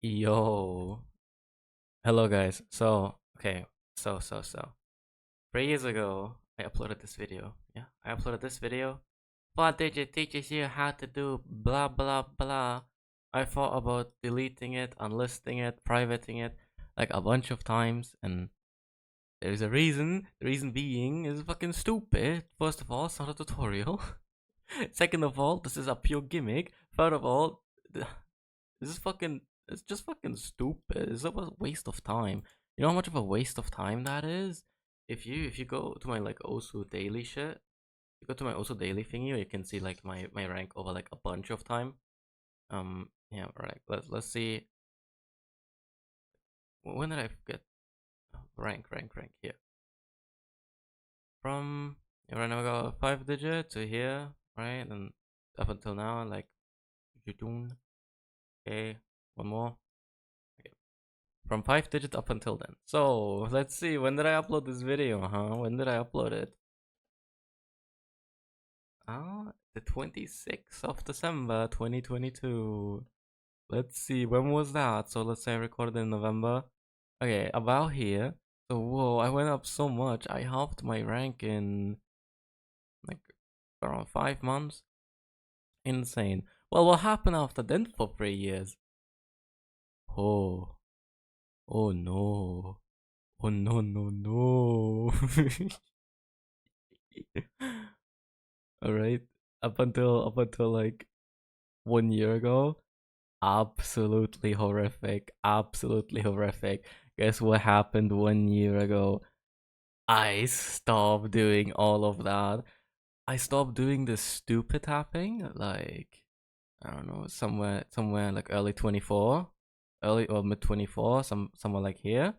Yo, hello guys. Okay, so 3 years ago, I uploaded this video. Yeah, I uploaded this video. But Digit teaches you how to do blah blah blah. I thought about deleting it, unlisting it, privating it, like a bunch of times, and there's a reason. The reason being is fucking stupid. First of all, it's not a tutorial. Second of all, this is a pure gimmick. Third of all, this is fucking. It's just fucking stupid. It's a waste of time. You know how much of a waste of time that is. If you go to my like Osu daily shit, you go to my Osu daily thingy, you can see like my rank over like a bunch of time. Yeah, right. Let's see. When did I get rank here? From right now I got 5 digit to here, right, and up until now, like you doing okay. One more. From 5 digits up until then. So let's see, when did I upload this video, huh? When did I upload it? The 26th of December 2022. Let's see, when was that? So let's say I recorded in November. Okay, about here. So whoa, I went up so much. I halved my rank in like around 5 months. Insane. Well, what happened after then for 3 years? Oh, oh no. Oh no no no. All right. Up until like 1 year ago, absolutely horrific. Absolutely horrific. Guess what happened 1 year ago? I stopped doing all of that. I stopped doing the stupid tapping, like I don't know, somewhere like early 24, early or mid 24, somewhere like here,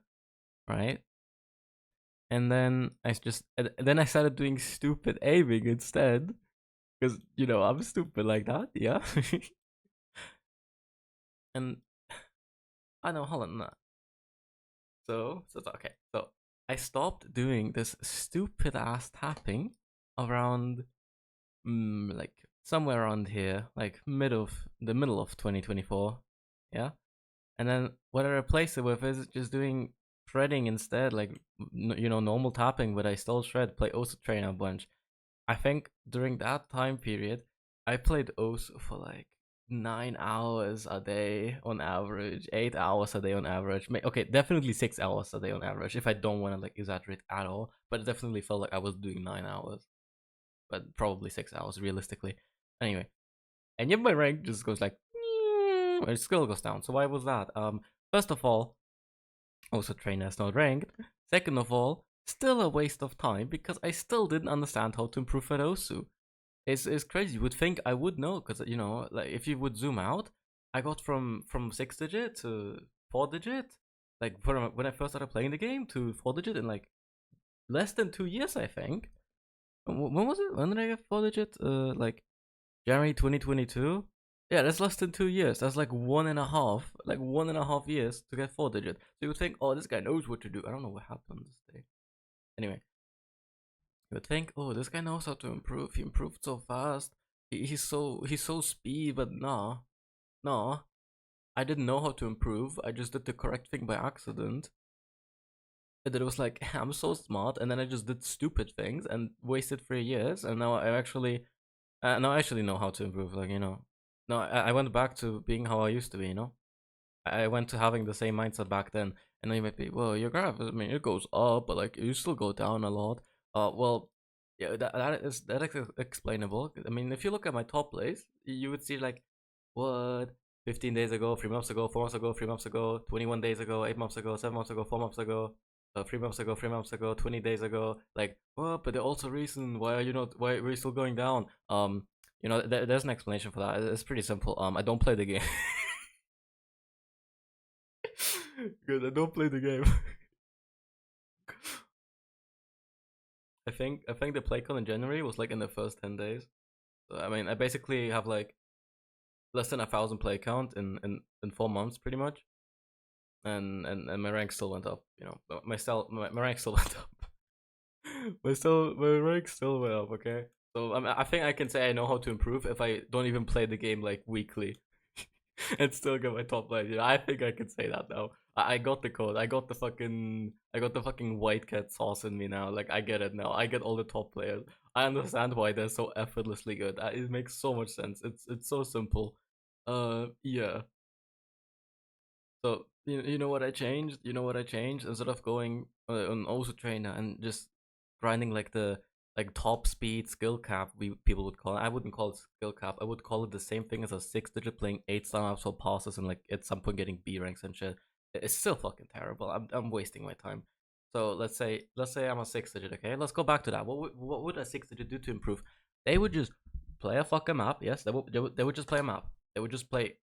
right? And then I started doing stupid aiming instead. Because I'm stupid like that, yeah. And I know, hold on, no. So it's okay. So I stopped doing this stupid ass tapping around, like somewhere around here, like the middle of 2024, yeah. And then what I replaced it with is just doing shredding instead, like normal tapping, but I still shred, play also train a bunch. I think during that time period, I played Osu for like 9 hours a day on average, 8 hours a day on average. Okay, definitely 6 hours a day on average. If I don't want to like exaggerate at all, but it definitely felt like I was doing 9 hours, but probably 6 hours realistically. Anyway, and yet my rank just goes like, it still goes down. So why was that? First of all, also trainer is not ranked. Second of all, still a waste of time because I still didn't understand how to improve at Osu. It's crazy. You would think I would know because like if you would zoom out, I got from 6 digit to 4 digit, like from when I first started playing the game to 4 digit in like less than 2 years, I think. When was it? When did I get 4 digit? Like January 2022. Yeah, that's less than 2 years. That's like 1.5 years to get 4 digit. So you would think, oh, this guy knows what to do. I don't know what happened this day. Anyway, you would think, oh, this guy knows how to improve. He improved so fast. He's so speed, but no. I didn't know how to improve. I just did the correct thing by accident. And then it was like, I'm so smart, and then I just did stupid things and wasted 3 years. And now I actually know how to improve. Like no, I went back to being how I used to be. I went to having the same mindset back then. And then you might be, well, your graph, I mean, it goes up, but like you still go down a lot. Well, yeah, that is explainable. I mean, if you look at my top place, you would see like, what, 15 days ago, 3 months ago, 4 months ago, 3 months ago, 21 days ago, 8 months ago, 7 months ago, 4 months ago, 3 months ago, 3 months ago, 20 days ago. Like, what? But there's also reason why are you not? Why are you still going down? There's an explanation for that. It's pretty simple. I don't play the game. Good, I don't play the game. I think the PlayCon in January was like in the first 10 days. So, I mean, I basically have like less than 1,000 play count in 4 months, pretty much. And my rank still went up. My rank still went up. My rank still went up. Okay, so I think I can say I know how to improve if I don't even play the game like weekly. and still get my top lane. You know, I think I can say that now. I got the code. I got the fucking white cat sauce in me now. Like I get it now. I get all the top players. I understand why they're so effortlessly good. It makes so much sense. It's so simple. Yeah. So you know what I changed? You know what I changed? Instead of going on also trainer and just grinding like the like top speed skill cap, we people would call it. I wouldn't call it skill cap. I would call it the same thing as a 6 digit playing 8 star maps for passes and like at some point getting B ranks and shit. It's still fucking terrible. I'm wasting my time. So let's say I'm a 6 digit. Okay, let's go back to that. What would a 6 digit do to improve? They would just play a fucking map. Yes, they would just play a map. They would just play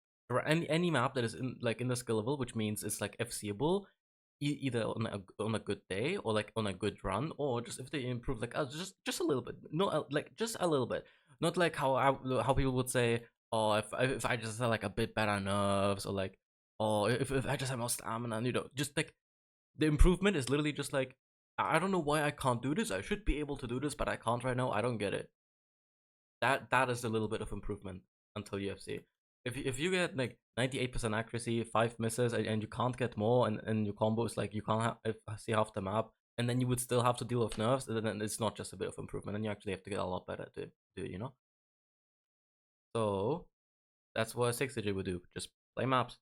any map that is in like in the skill level, which means it's like FCable, either on a good day or like on a good run, or just if they improve like just a little bit, not like just a little bit, not like how people would say, oh if I just have like a bit better nerves or like, oh if I just have more stamina, and, just like the improvement is literally just like I don't know why I can't do this. I should be able to do this, but I can't right now. I don't get it. That is a little bit of improvement until UFC. If you get like 98% accuracy, 5 misses, and you can't get more, and your combo is like you can't see half the map, and then you would still have to deal with nerfs, then it's not just a bit of improvement, and you actually have to get a lot better to do it, So that's what a 6 digit would do. Just play maps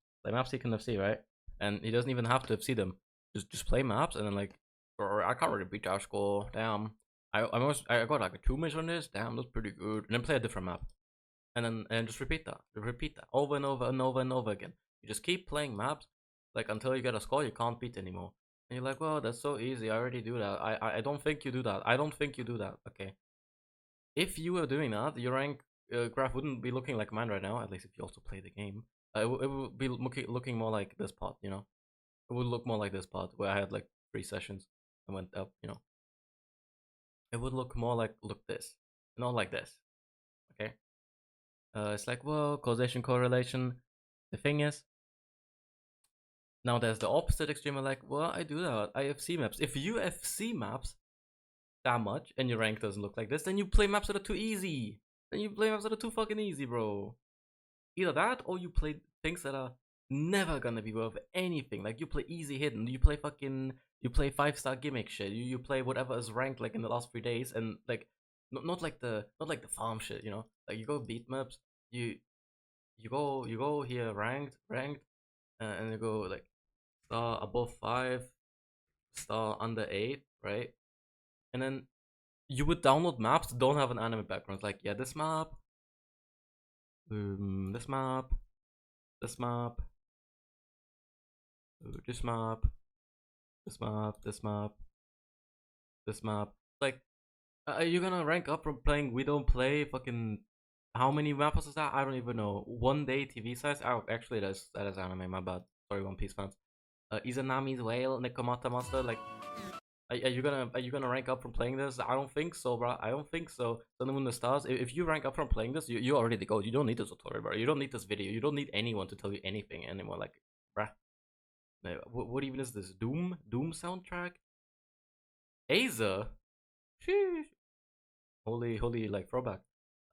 he can FC, right? And he doesn't even have to FC them. Just play maps, and then like, or I can't really beat our score. Damn. I got like a 2 miss on this. Damn, that's pretty good. And then play a different map, and just repeat that over and over and over and over again. You just keep playing maps like until you get a score you can't beat anymore. And you're like, well, that's so easy. I already do that. I don't think you do that. I don't think you do that. Okay. If you were doing that, your rank graph wouldn't be looking like mine right now. At least if you also play the game, it would be looking more like this part. It would look more like this part where I had like 3 sessions and went up. It would look more like this, not like this. Okay. It's like, well, causation correlation. The thing is, now there's the opposite extreme. Like, well, I do that. I FC maps. If you FC maps that much and your rank doesn't look like this, then you play maps that are too easy. Then you play maps that are too fucking easy, bro. Either that or you play things that are never gonna be worth anything. Like you play easy hidden. You play 5 star gimmick shit. You play whatever is ranked like in the last 3 days, and like not like the farm shit. Like you go beat maps. You go here ranked, and you go like star above 5, star under 8, right? And then you would download maps that don't have an anime background. Like, yeah, this map, this map, this map, this map, this map, this map, this map. Like, are you gonna rank up from playing We Don't Play fucking how many maps is that? I don't even know. 1 day TV size? Oh, actually, that is anime. My bad. Sorry, One Piece fans. Izanami's Whale, Nekomata Monster. Like, are you gonna rank up from playing this? I don't think so, bro. I don't think so. Sun and Moon the Stars. If you rank up from playing this, you already go. You don't need this tutorial, bro. You don't need this video. You don't need anyone to tell you anything anymore. Like, bruh. What even is this? Doom soundtrack? Aza. Sheesh. Holy like throwback.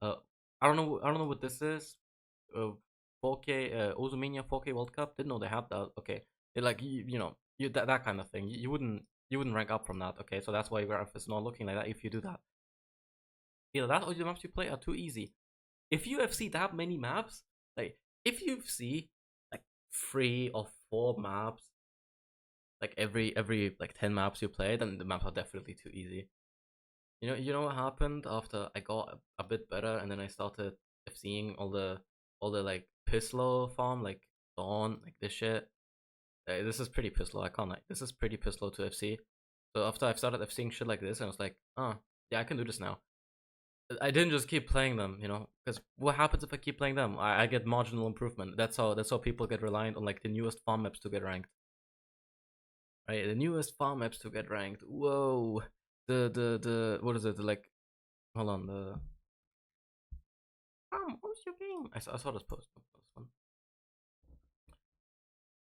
Uh, I don't know what this is. 4K Ozumania 4K World Cup. Didn't know they had that. Okay, like that kind of thing. You wouldn't rank up from that. Okay, so that's why your graph is not looking like that. If you do that, either that or the maps you play are too easy. If you FC that many maps, like if you see like 3 or 4 maps, like every like 10 maps you play, then the maps are definitely too easy. You know what happened after I got a bit better, and then I started seeing all the like Pislow farm, like Dawn, like this shit. This is pretty Pislow. I can't like this is pretty Pislow to FC. So after I've started seeing shit like this, and I was like, oh yeah, I can do this now. I didn't just keep playing them, because what happens if I keep playing them? I get marginal improvement. That's how people get reliant on like the newest farm maps to get ranked. Right, the newest farm maps to get ranked. Whoa, the what is it? Like, hold on, what's your game? I saw this post. This one.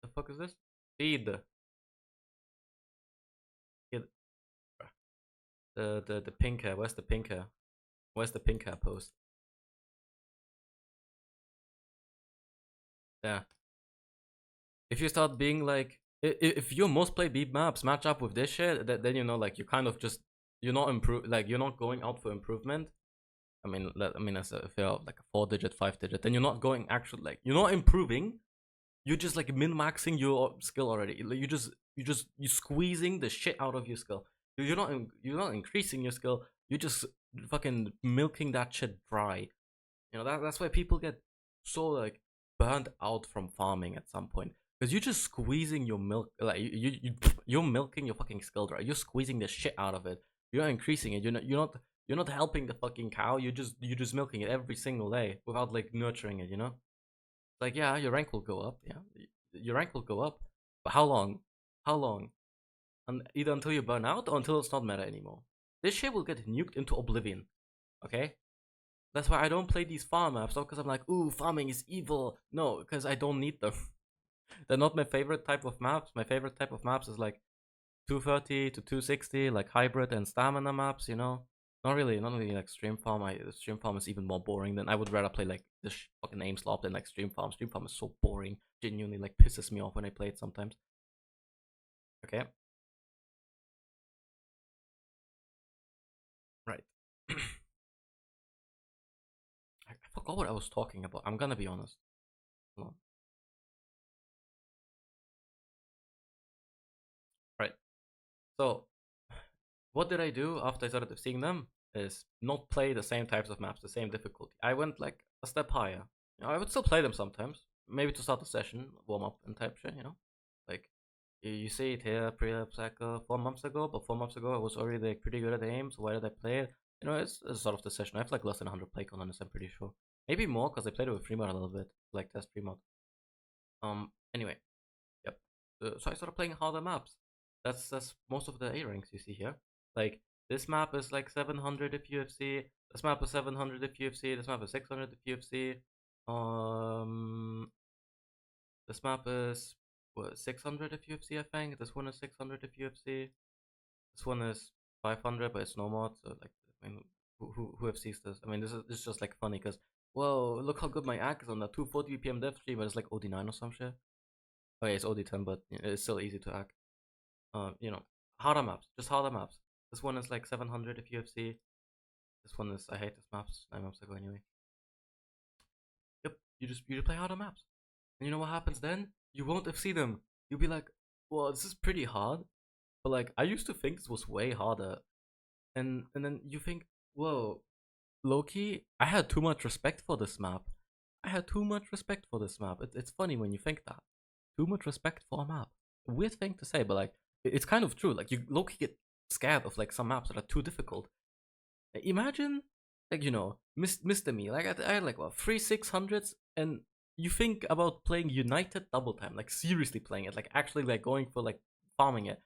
The fuck is this? Feed. Get the pink hair. Where's the pink hair? Where's the pink hair post? Yeah. If you start being like, if your most played beat maps match up with this shit, then you know, like, you kind of just, you're not like, you're not going out for improvement. If you're like a 4-digit, 5-digit, then you're not going actually, like, you're not improving. You're just like min-maxing your skill already. Like, you're squeezing the shit out of your skill. You're not increasing your skill. You're just fucking milking that shit dry. You know, that's why people get so like burnt out from farming at some point, because you're just squeezing your milk. Like, you're milking your fucking skill dry. You're squeezing the shit out of it. You're not increasing it. You're not helping the fucking cow. You're just milking it every single day without like nurturing it. You know, like, yeah, your rank will go up. Yeah, your rank will go up, but how long? How long? And either until you burn out or until it's not meta anymore. This shit will get nuked into oblivion. Okay, that's why I don't play these farm maps, not because I'm like, ooh, farming is evil. No, because I don't need them. They're not my favorite type of maps. My favorite type of maps is like 230 to 260, like hybrid and stamina maps, you know? Not really like stream farm. Stream farm is even more boring than I would rather play like this fucking aim slot than like stream farm. Stream farm is so boring. Genuinely like pisses me off when I play it sometimes. Okay. Right. I forgot what I was talking about. I'm gonna be honest. Hold on. Right. So, what did I do after I started seeing them? Is not play the same types of maps, the same difficulty. I went like a step higher. You know, I would still play them sometimes, maybe to start the session, warm up and type shit. You know, like you see it here, pre-lapse like 4 months ago, but 4 months ago I was already like pretty good at aim. So why did I play it? You know, it's sort of the session. I have like less than 100 play count on this. I'm pretty sure, maybe more because I played it with Fremod a little bit, like test Fremod. Anyway, yep. So I started playing harder maps. That's most of the A ranks you see here. Like, this map is like 700 if UFC. This map is 700 if UFC. This map is 600 if UFC. Um, this map is what, 600 if UFC, I think. This one is 600 if UFC. This one is 500, but it's no mod. So like, I mean, who FCs this? I mean, this is just like funny because, whoa, look how good my act is on that 240 BPM dev stream, but it's like OD9 or some shit. Oh yeah, it's OD10, but it's still easy to hack. You know, harder maps, just harder maps. This one is like 700 if UFC. This one is, I hate this maps. 9 maps ago anyway. Yep, you just play harder maps, and you know what happens then? You won't FC them. You'll be like, well, this is pretty hard, but like I used to think this was way harder, and then you think, whoa, Loki, I had too much respect for this map. I had too much respect for this map. It's funny when you think that. Too much respect for a map. Weird thing to say, but like it's kind of true. Like, you Loki get scared of like some maps that are too difficult. Imagine, like, you know, Mr. Me. Like, I had like what, 3 600s, and you think about playing United double time, like seriously playing it, like actually like going for like farming it.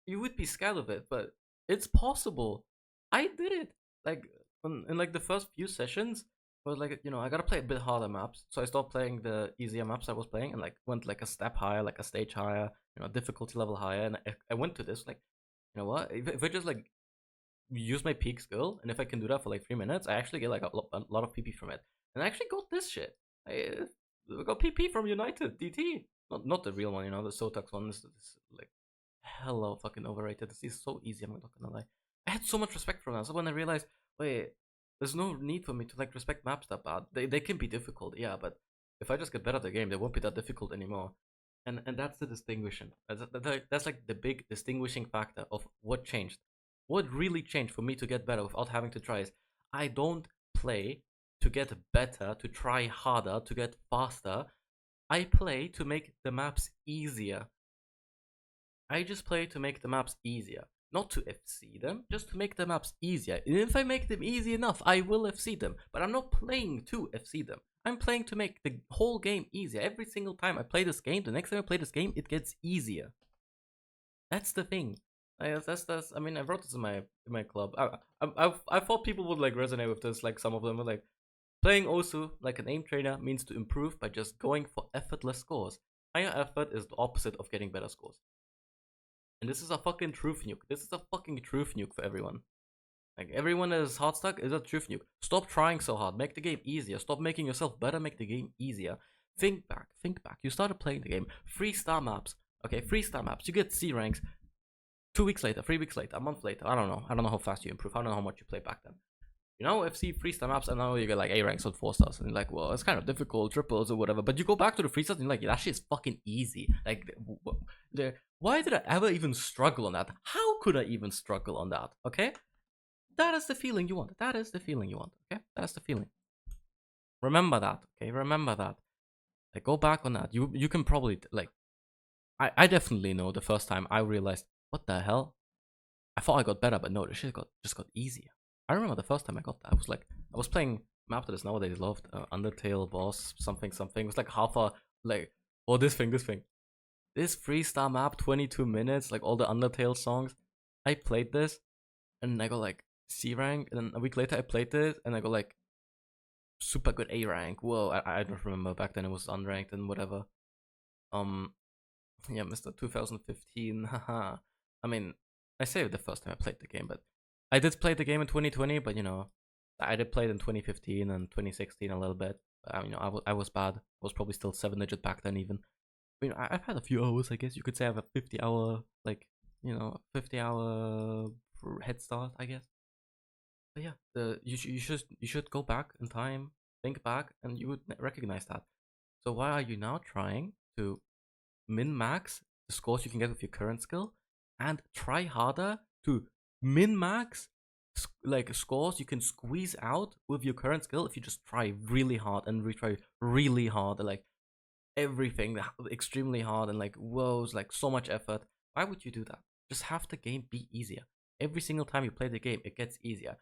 You would be scared of it, but it's possible. I did it. Like, in like the first few sessions, I was like, you know, I gotta play a bit harder maps. So I stopped playing the easier maps I was playing and like went like a step higher, like a stage higher, you know, difficulty level higher. And I went to this like, you know what? If I just like use my peak skill, and if I can do that for like 3 minutes, I actually get like a lot of PP from it. And I actually got this shit. I got PP from United DT, not the real one, you know, the Sotax one. This like hella fucking overrated. This is so easy. I'm not gonna lie. I had so much respect for them. So when I realized, wait, there's no need for me to like respect maps that bad. They can be difficult, yeah, but if I just get better at the game, they won't be that difficult anymore. And that's the distinguishing. That's like the big distinguishing factor of what changed. What really changed for me to get better without having to try is, I don't play to get better, to try harder, to get faster. I play to make the maps easier. I just play to make the maps easier. Not to FC them, just to make the maps easier. And if I make them easy enough, I will FC them. But I'm not playing to FC them. I'm playing to make the whole game easier. Every single time I play this game, the next time I play this game, it gets easier. That's the thing. That's. I mean, I wrote this in my club. I thought people would like resonate with this. Like, some of them were like, playing Osu like an aim trainer means to improve by just going for effortless scores. Higher effort is the opposite of getting better scores. And this is a fucking truth nuke. This is a fucking truth nuke for everyone. Like, everyone that is Hardstuck is a truth nuke. Stop trying so hard. Make the game easier. Stop making yourself better. Make the game easier. think back. You started playing the game. 3-star maps. Okay, 3-star maps. You get C ranks 2 weeks later, 3 weeks later, a month later. I don't know. I don't know how fast you improve. I don't know how much you play back then. You know, FC 3-star maps, and now you get like A ranks on 4 stars, and you're like, well, it's kind of difficult, triples or whatever. But you go back to the 3 stars, and you're like, that shit's fucking easy. Like, why did I ever even struggle on that? How could I even struggle on that? Okay, that is the feeling you want. That is the feeling you want. Okay, that's the feeling. Remember that. Okay, remember that. Like, go back on that. You can probably like, I definitely know the first time I realized, what the hell? I thought I got better, but no, the shit just got easier. I remember the first time I got that. I was playing map that is nowadays loved, Undertale boss something. It was like half a like, oh, this thing. This 3-star map, 22 minutes, like all the Undertale songs. I played this, and I got like C rank, and then a week later I played this, and I got like super good A rank. Whoa, I don't remember, back then it was unranked and whatever. Yeah, Mr. 2015, haha. I mean, I say it the first time I played the game, but I did play the game in 2020, but you know, I did play it in 2015 and 2016 a little bit. You know, I was bad. I was probably still 7-digit back then even. I mean, I've had a few hours, I guess you could say I have a 50-hour, like, you know, 50-hour head start, I guess. But yeah, you should go back in time, think back, and you would recognize that. So why are you now trying to min-max the scores you can get with your current skill and try harder to min-max like scores you can squeeze out with your current skill if you just try really hard and retry really hard, and like everything extremely hard, and like whoa, it's like so much effort? Why would you do that? Just have the game be easier. Every single time you play the game, it gets easier.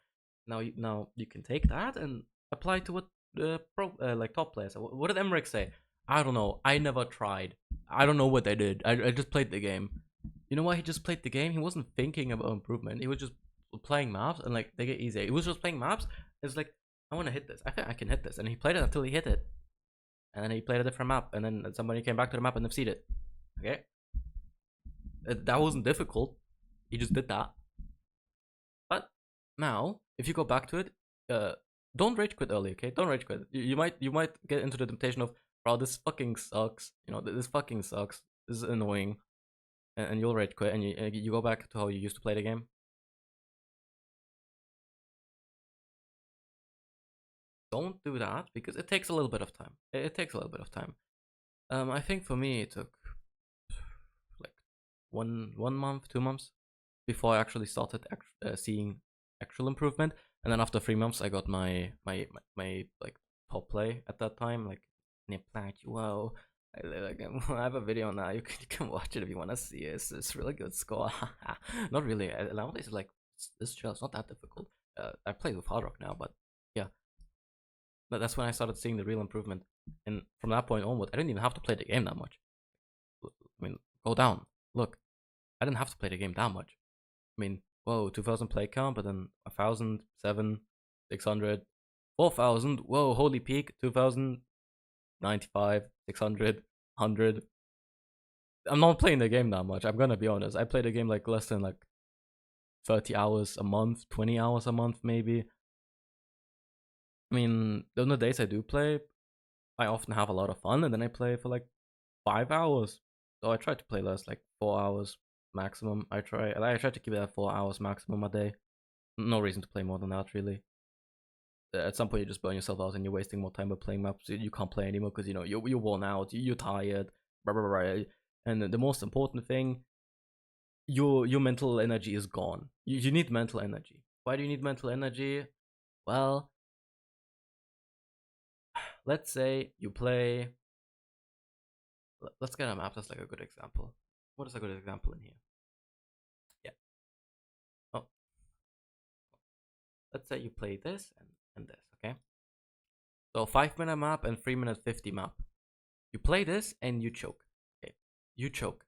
Now you can take that and apply to what like top players. What did Emmerich say? I don't know. I never tried. I don't know what they did. I just played the game. You know why he just played the game? He wasn't thinking about improvement. He was just playing maps, and like they get easier. He was just playing maps. It's like, I want to hit this. I think I can hit this, and he played it until he hit it, and then he played a different map, and then somebody came back to the map and FC'd it. Okay, that wasn't difficult. He just did that. But now, if you go back to it, don't rage quit early. Okay, don't rage quit. You might get into the temptation of, bro, this fucking sucks. You know, this fucking sucks. This is annoying, and you'll rage quit, and you go back to how you used to play the game. Don't do that, because it takes a little bit of time. It takes a little bit of time. I think for me it took like one month, 2 months before I actually started seeing actual improvement, and then after 3 months I got my like top play at that time, like whoa. I have a video on that. You can watch it if you want to see it. It's really good score. Not really. Nowadays it's like, this chill. It's not that difficult. I play with Hardstuck now, but yeah. But that's when I started seeing the real improvement, and from that point onward, I didn't even have to play the game that much. I mean, go down. Look, I didn't have to play the game that much. I mean, whoa, 2,000 play count, but then 1,000, 7, 600, 4,000. Whoa, holy peak, 2,000, 95, 600, 100. I'm not playing the game that much. I'm gonna be honest. I play the game like less than like 30 hours a month, 20 hours a month maybe. I mean, on the days I do play, I often have a lot of fun, and then I play for like 5 hours. So I try to play less, like 4 hours maximum. I try to keep it at 4 hours maximum a day. No reason to play more than that, really. At some point, you just burn yourself out, and you're wasting more time by playing maps you can't play anymore, because you know you're worn out, you're tired, blah, blah, blah. And the most important thing, your mental energy is gone. You need mental energy. Why do you need mental energy? Well, let's say you play. Let's get a map that's like a good example. What is a good example in here? Yeah. Oh. Let's say you play this and this, okay? So 5-minute map and 3-minute 50 map. You play this and you choke. Okay. You choke.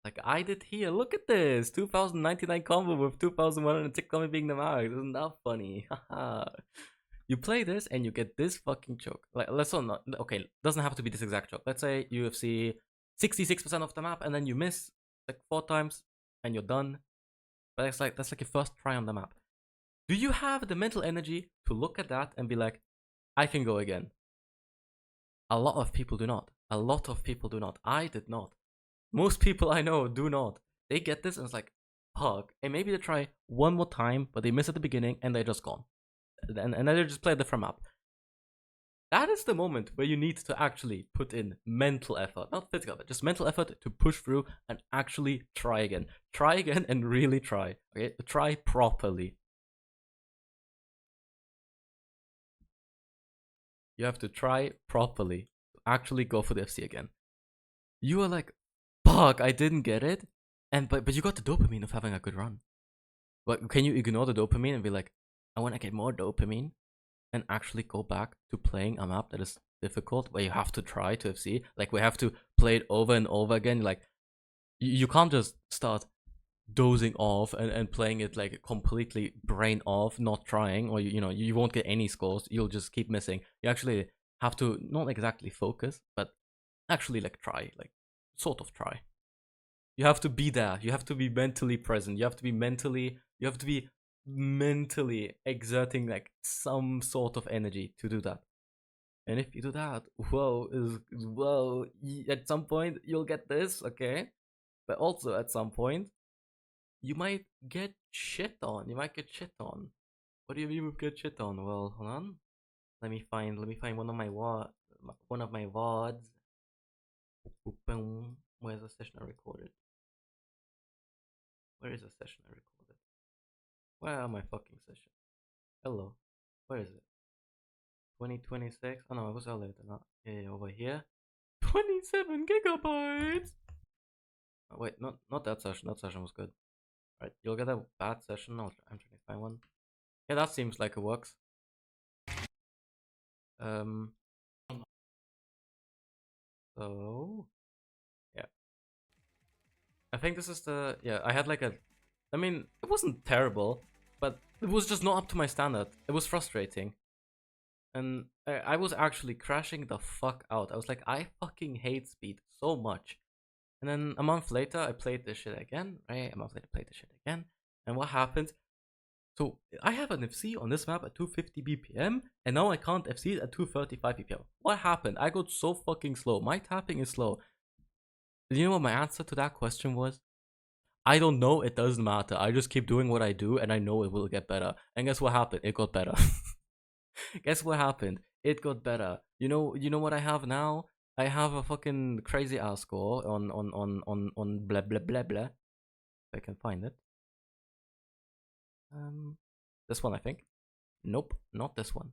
Like I did here. Look at this. 2,099 combo with 2,106 combo being the max. Isn't that funny? Haha. You play this and you get this fucking choke. Like, let's not. Okay, doesn't have to be this exact choke. Let's say UFC 66% of the map, and then you miss like 4 times and you're done. But that's like your first try on the map. Do you have the mental energy to look at that and be like, I can go again? A lot of people do not. A lot of people do not. I did not. Most people I know do not. They get this and it's like, fuck. And maybe they try one more time, but they miss at the beginning and they're just gone. And then they just play a different map. That is the moment where you need to actually put in mental effort, not physical effort, just mental effort to push through and actually try again. Try again and really try. Okay, try properly. You have to try properly to actually go for the FC again. You are like, fuck, I didn't get it, but you got the dopamine of having a good run. But can you ignore the dopamine and be like, I want to get more dopamine? And actually go back to playing a map that is difficult, where you have to try to FC. Like, we have to play it over and over again. Like, you can't just start dozing off and playing it like completely brain off, not trying, or you won't get any scores. You'll just keep missing. You actually have to not exactly focus, but actually like try, like sort of try. You have to be there. You have to be mentally present. You have to be mentally exerting like some sort of energy to do that. And if you do that, whoa, at some point you'll get this, okay? But also at some point you might get shit on. What do you mean get shit on? Well, hold on. Let me find one of my VODs. Where's the session I recorded? Where is the session I recorded? Where are my fucking sessions? Hello. Where is it? 2026? Oh no, it was earlier than that. Yeah, over here. 27 gigabytes! Oh, wait, not that session. That session was good. Alright, you'll get a bad session. I'm trying to find one. Yeah, that seems like it works. So yeah. I think this is I had like I mean, it wasn't terrible, but it was just not up to my standard. It was frustrating. And I was actually crashing the fuck out. I was like, I fucking hate speed so much. And then a month later, I played this shit again, right? A month later, I played this shit again. And what happened? So I have an FC on this map at 250 BPM, and now I can't FC it at 235 BPM. What happened? I got so fucking slow. My tapping is slow. You know what my answer to that question was? I don't know, it doesn't matter. I just keep doing what I do, and I know it will get better. And guess what happened? It got better. Guess what happened? It got better. You know what I have now? I have a fucking crazy ass score on blah blah blah blah. If I can find it. This one I think. Nope, not this one.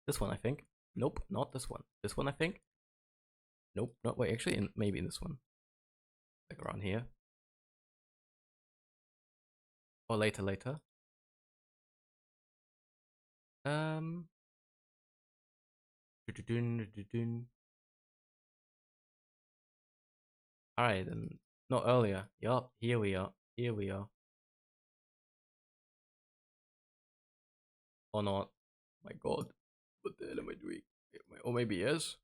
This one I think. Nope, not this one. This one I think. Nope, not wait. Actually, maybe in this one. Like around here. Or later. Alright then. No, earlier. Yup, here we are. Or not. My god. What the hell am I doing? Or maybe yes.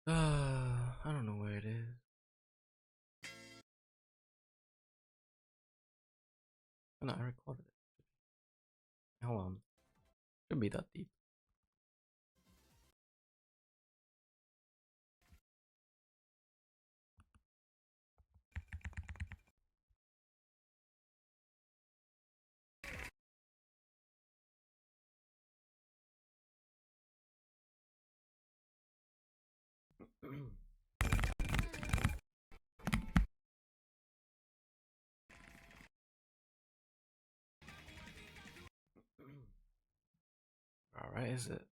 I don't know where it is. Oh, no, I recorded it. Hold on. Shouldn't be that deep. Alright, is it?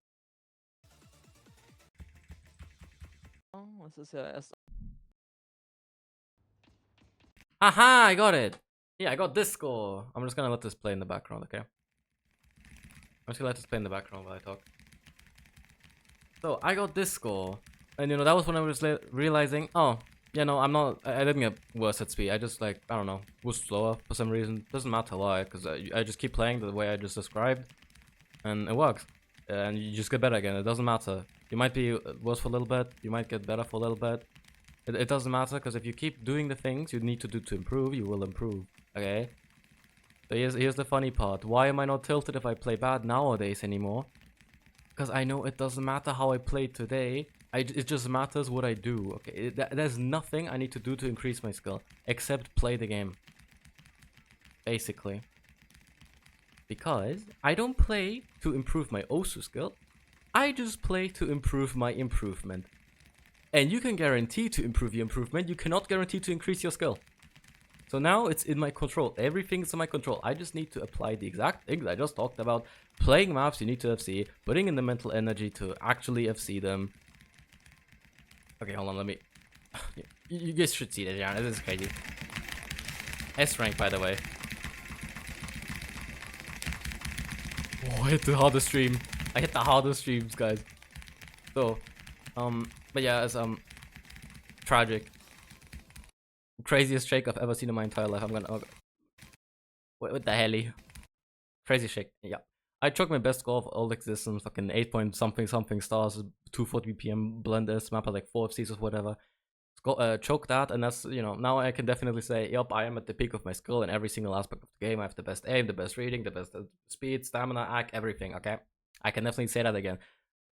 Das ist ja erst. Aha, I got it! Yeah, I got this score. I'm just gonna let this play in the background, okay? I'm just gonna let this play in the background while I talk. So, I got this score. And that was when I was realizing, oh, I didn't get worse at speed. I just I don't know, was slower for some reason. Doesn't matter why, because I just keep playing the way I just described. And it works. And you just get better again. It doesn't matter. You might be worse for a little bit. You might get better for a little bit. It doesn't matter, because if you keep doing the things you need to do to improve, you will improve. Okay? So here's the funny part. Why am I not tilted if I play bad nowadays anymore? Because I know it doesn't matter how I play today. It just matters what I do. Okay, there's nothing I need to do to increase my skill except play the game. Basically. Because I don't play to improve my Osu skill. I just play to improve my improvement. And you can guarantee to improve your improvement. You cannot guarantee to increase your skill. So now it's in my control. Everything's in my control. I just need to apply the exact things I just talked about. Playing maps you need to FC. Putting in the mental energy to actually FC them. Okay, hold on, let me... you guys should see this, yeah, this is crazy. S rank, by the way. Oh, I hit the hardest stream. I hit the hardest streams, guys. So, but yeah, it's, tragic. Craziest shake I've ever seen in my entire life. I'm gonna... Oh, what the hell? Crazy shake, yeah. I choked my best score of all existence, fucking 8 point something something stars, 240 BPM, blenders, map at like 4 FCs or whatever. Choke that, and that's, you know, now I can definitely say, yup, I am at the peak of my skill in every single aspect of the game. I have the best aim, the best reading, the best speed, stamina, act, everything, okay? I can definitely say that again.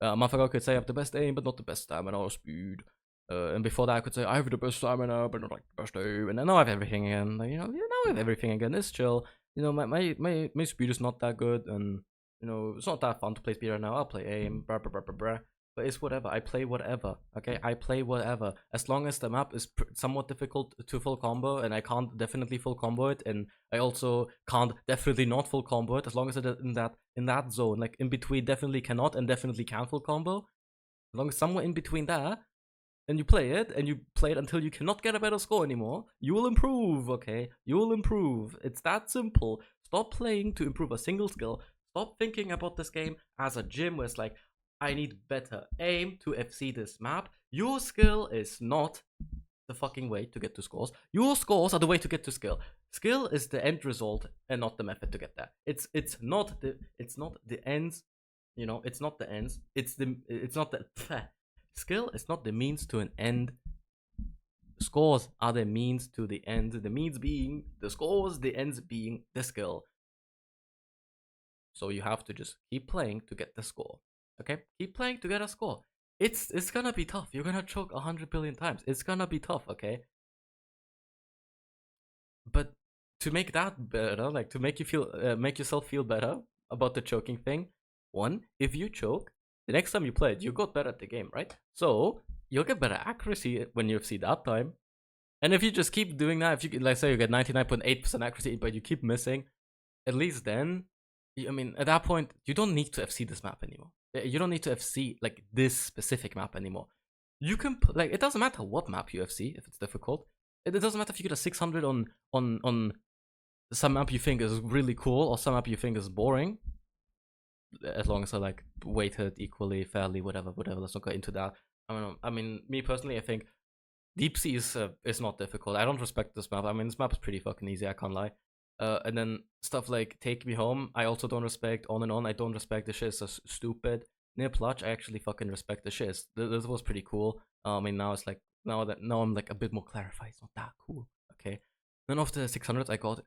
A month ago I could say I have the best aim, but not the best stamina or speed. And before that I could say I have the best stamina, but not like the best aim. And then now I have everything again. Like, you know, now I have everything again. It's chill. You know, my speed is not that good, and you know, it's not that fun to play speed right now. I'll play aim, brah, brah, brah, brah, brah. But it's whatever. I play whatever. Okay, I play whatever. As long as the map is somewhat difficult to full combo, and I can't definitely full combo it, and I also can't definitely not full combo it. As long as it is in that zone, like in between, definitely cannot and definitely can full combo. As long as somewhere in between there, and you play it until you cannot get a better score anymore, you will improve. Okay, you will improve. It's that simple. Stop playing to improve a single skill. Stop thinking about this game as a gym where it's like, I need better aim to FC this map. Your skill is not the fucking way to get to scores. Your scores are the way to get to skill. Skill is the end result and not the method to get there. It's not the ends. You know, it's not the ends. It's not the skill is not the means to an end. Scores are the means to the end. The means being the scores, the ends being the skill. So you have to just keep playing to get the score. Okay, keep playing to get a score. It's gonna be tough. You're gonna choke 100 billion times. It's gonna be tough. Okay, but to make that better, like to make you feel, make yourself feel better about the choking thing. One, if you choke, the next time you play it, you got better at the game, right? So you'll get better accuracy when you see that time. And if you just keep doing that, if you, let's say you get 99.8% accuracy, but you keep missing, at least then, I mean, at that point, you don't need to FC this map anymore. You don't need to FC like this specific map anymore. You can like, it doesn't matter what map you FC if it's difficult. It doesn't matter if you get a 600 on some map you think is really cool or some map you think is boring. As long as they're like weighted equally, fairly, whatever. Let's not go into that. I mean, me personally, I think Deep Sea is not difficult. I don't respect this map. I mean, this map is pretty fucking easy. I can't lie. And then stuff like Take Me Home, I also don't respect. On and On, I don't respect. The shit is so stupid. Near Clutch, I actually fucking respect the shit. This was pretty cool. I mean, now it's like now I'm like a bit more clarified. It's not that cool. Okay. None of the 600s I got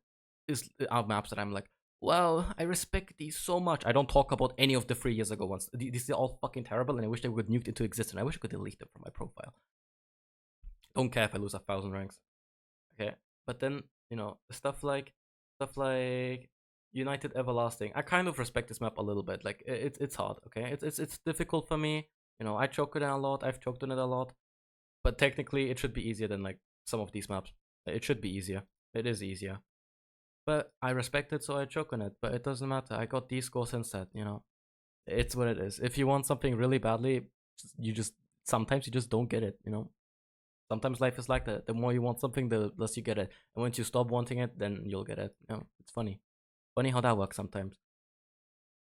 are maps that I'm like, well, I respect these so much. I don't talk about any of the 3 years ago ones. These are all fucking terrible, and I wish they would nuked into existence. I wish I could delete them from my profile. Don't care if I lose 1,000 ranks. Okay, but then you know stuff like United Everlasting. I kind of respect this map a little bit. Like it's hard. Okay, it's difficult for me. You know, I choke it a lot. I've choked on it a lot, but technically it should be easier than like some of these maps. It should be easier. It is easier. But I respect it, so I choke on it. But it doesn't matter. I got these scores instead. You know, it's what it is. If you want something really badly, sometimes you just don't get it. You know, sometimes life is like that. The more you want something, the less you get it. And once you stop wanting it, then you'll get it. You know, it's funny. Funny how that works sometimes.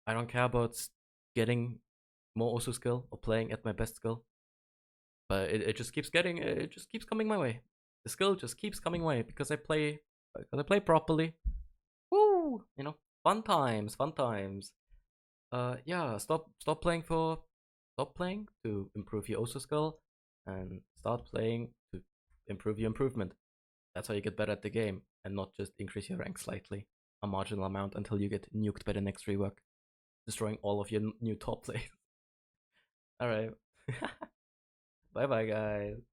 I don't care about getting more Osu skill or playing at my best skill. But it just keeps coming my way. The skill just keeps coming my way because I play properly. Woo! You know, fun times. Yeah, stop playing to improve your Osu skill, and start playing to improve your improvement. That's how you get better at the game, and not just increase your rank slightly. a marginal amount until you get nuked by the next rework, destroying all of your new top lanes. All right. Bye bye, guys.